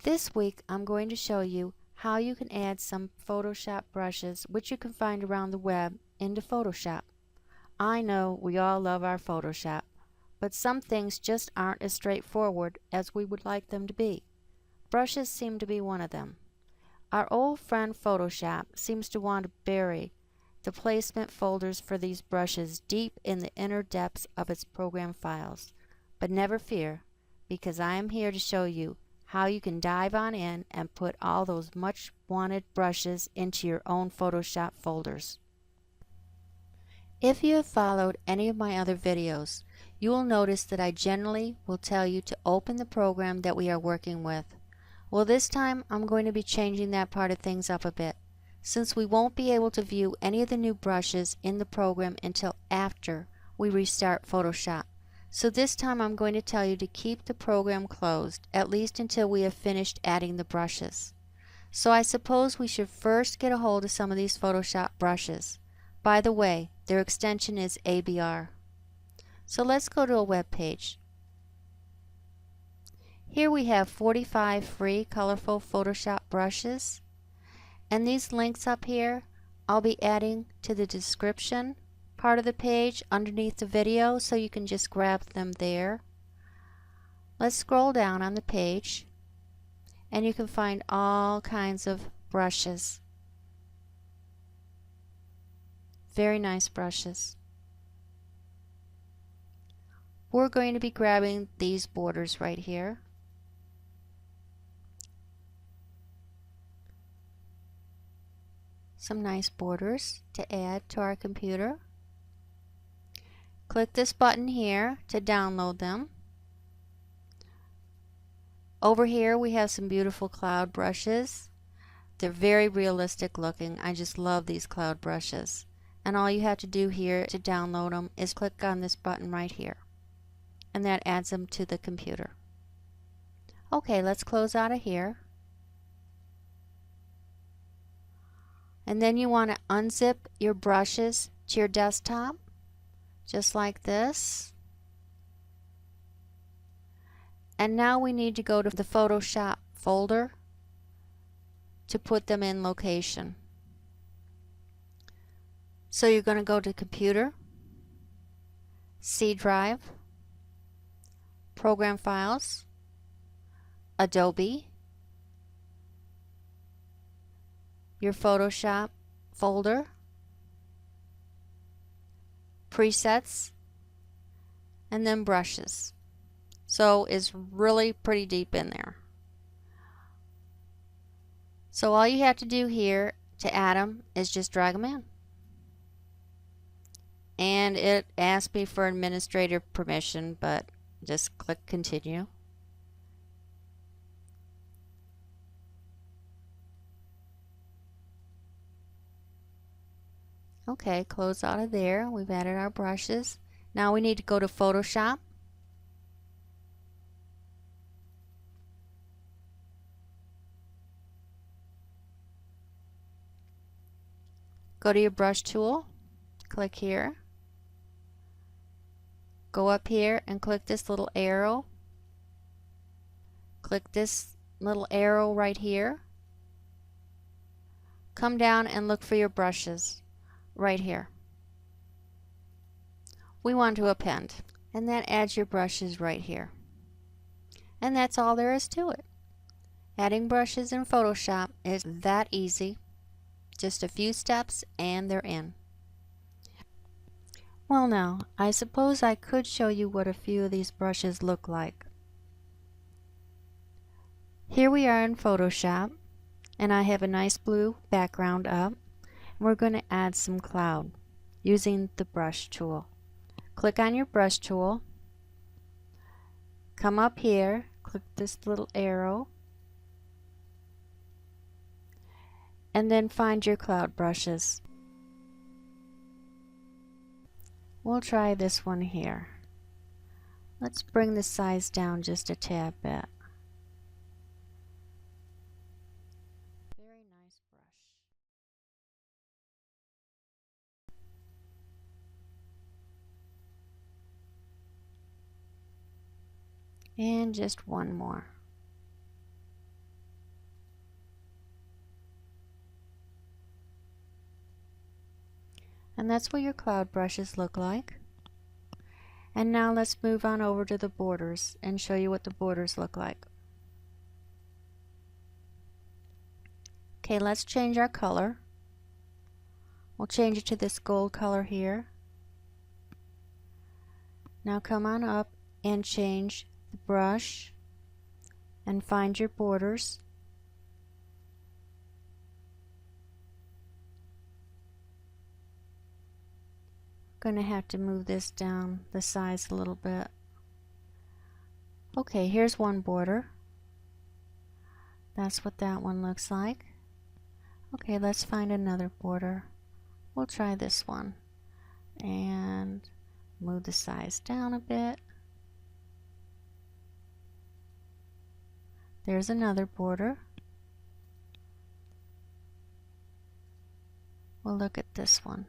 This week I'm going to show you how you can add some Photoshop brushes which you can find around the web into Photoshop. I know we all love our Photoshop, but some things just aren't as straightforward as we would like them to be. Brushes seem to be one of them. Our old friend Photoshop seems to want to bury the placement folders for these brushes deep in the inner depths of its program files. But never fear, because I am here to show you how you can dive on in and put all those much wanted brushes into your own Photoshop folders. If you have followed any of my other videos, you will notice that I generally will tell you to open the program that we are working with. Well, this time I'm going to be changing that part of things up a bit, since we won't be able to view any of the new brushes in the program until after we restart Photoshop. So this time I'm going to tell you to keep the program closed, at least until we have finished adding the brushes. So I suppose we should first get a hold of some of these Photoshop brushes. By the way, their extension is ABR. So let's go to a web page. Here we have 45 free colorful Photoshop brushes, and these links up here I'll be adding to the description part of the page underneath the video, so you can just grab them there. Let's scroll down on the page and you can find all kinds of brushes. Very nice brushes. We're going to be grabbing these borders right here. Some nice borders to add to our computer. Click this button here to download them. Over here we have some beautiful cloud brushes. They're very realistic looking. I just love these cloud brushes. And all you have to do here to download them is click on this button right here. And that adds them to the computer. Okay, let's close out of here. And then you want to unzip your brushes to your desktop, just like this. And now we need to go to the Photoshop folder to put them in location. So you're going to go to Computer, C Drive, Program Files, Adobe, your Photoshop folder, Presets, and then Brushes. So it's really pretty deep in there. So all you have to do here to add them is just drag them in. And it asks me for administrator permission, but just click Continue. Okay, close out of there. We've added our brushes. Now we need to go to Photoshop. Go to your brush tool, click here. Go up here and click this little arrow. Click this little arrow right here. Come down and look for your brushes right here. We want to append, and that adds your brushes right here. And that's all there is to it. Adding brushes in Photoshop is that easy. Just a few steps and they're in. Well, now, I suppose I could show you what a few of these brushes look like. Here we are in Photoshop, and I have a nice blue background up. We're going to add some cloud using the brush tool. Click on your brush tool, come up here, click this little arrow, and then find your cloud brushes. We'll try this one here. Let's bring the size down just a tad bit. Very nice brush. And just one more. And that's what your cloud brushes look like. And now let's move on over to the borders and show you what the borders look like. Okay, let's change our color. We'll change it to this gold color here. Now come on up and change the brush and find your borders. Going to have to move this down the size a little bit. Okay, here's one border. That's what that one looks like. Okay, let's find another border. We'll try this one and move the size down a bit. There's another border. We'll look at this one.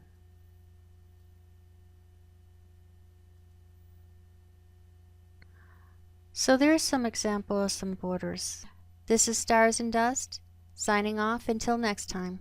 So there's some example of some borders. This is Stars and Dust, signing off until next time.